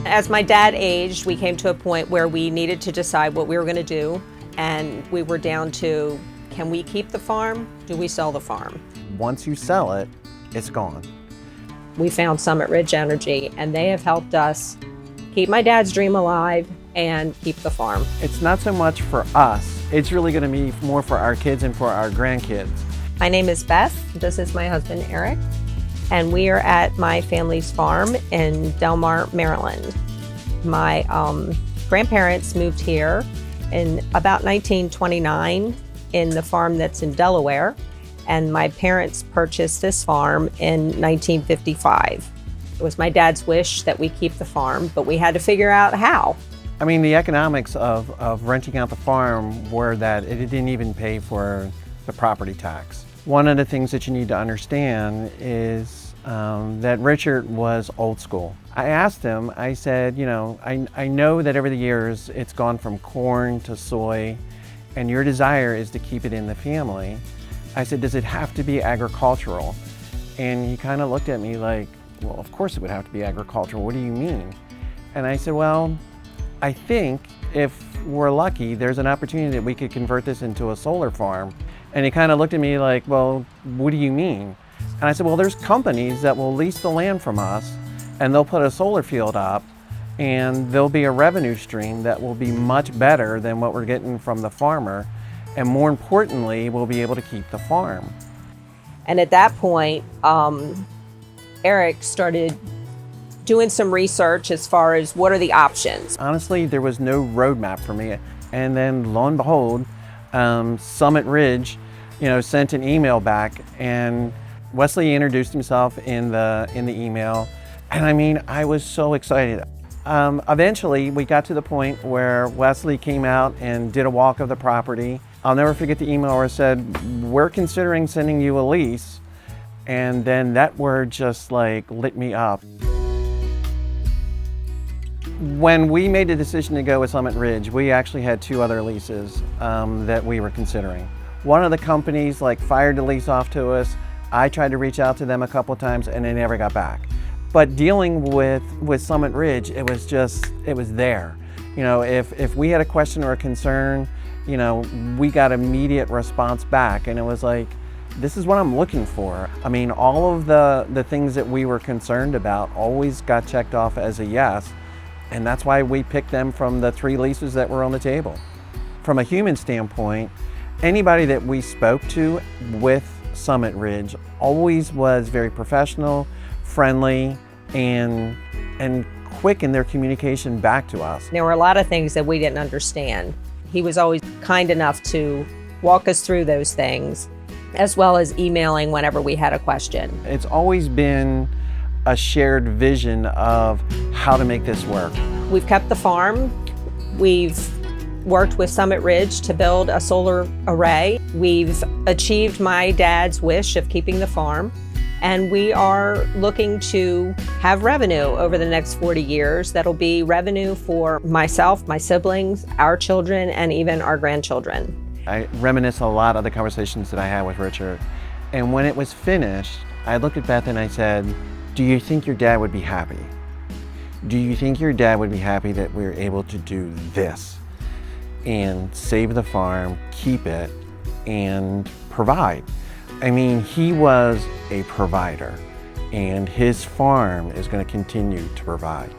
As my dad aged, we came to a point where we needed to decide what we were going to do, and we were down to, can we keep the farm? Do we sell the farm? Once you sell it, it's gone. We found Summit Ridge Energy, and they have helped us keep my dad's dream alive and keep the farm. It's not so much for us, it's really going to be more for our kids and for our grandkids. My name is Beth. This is my husband, Eric, and we are at my family's farm in Delmar, Maryland. My grandparents moved here in about 1929 in the farm that's in Delaware, and my parents purchased this farm in 1955. It was my dad's wish that we keep the farm, but we had to figure out how. I mean, the economics of renting out the farm were that it didn't even pay for the property tax. One of the things that you need to understand is that Richard was old school. I asked him, I said, you know, I know that over the years it's gone from corn to soy, and your desire is to keep it in the family. I said, does it have to be agricultural? And he kind of looked at me like, well, of course it would have to be agricultural. What do you mean? And I said, well, I think if we're lucky, there's an opportunity that we could convert this into a solar farm. And he kind of looked at me like, well, what do you mean? And I said, well, there's companies that will lease the land from us, and they'll put a solar field up, and there'll be a revenue stream that will be much better than what we're getting from the farmer. And more importantly, we'll be able to keep the farm. And at that point, Eric started doing some research as far as what are the options. Honestly, there was no roadmap for me. And then lo and behold, Summit Ridge, sent an email back, and Wesley introduced himself in the email. And I mean, I was so excited. Eventually, we got to the point where Wesley came out and did a walk of the property. I'll never forget the email where it said, we're considering sending you a lease. And then that word just like lit me up. When we made the decision to go with Summit Ridge, we actually had two other leases that we were considering. One of the companies fired the lease off to us. I tried to reach out to them a couple times and they never got back. But dealing with Summit Ridge, it was there. If we had a question or a concern, we got immediate response back, and it was like, this is what I'm looking for. I mean, all of the things that we were concerned about always got checked off as a yes, and that's why we picked them from the three leases that were on the table. From a human standpoint, anybody that we spoke to with Summit Ridge always was very professional, friendly, and quick in their communication back to us. There were a lot of things that we didn't understand. He was always kind enough to walk us through those things, as well as emailing whenever we had a question. It's always been a shared vision of how to make this work. We've kept the farm. We've worked with Summit Ridge to build a solar array. We've achieved my dad's wish of keeping the farm. And we are looking to have revenue over the next 40 years. That'll be revenue for myself, my siblings, our children, and even our grandchildren. I reminisce a lot of the conversations that I had with Richard. And when it was finished, I looked at Beth and I said, do you think your dad would be happy? Do you think your dad would be happy that we were able to do this and save the farm, keep it, and provide? I mean, he was a provider, and his farm is going to continue to provide.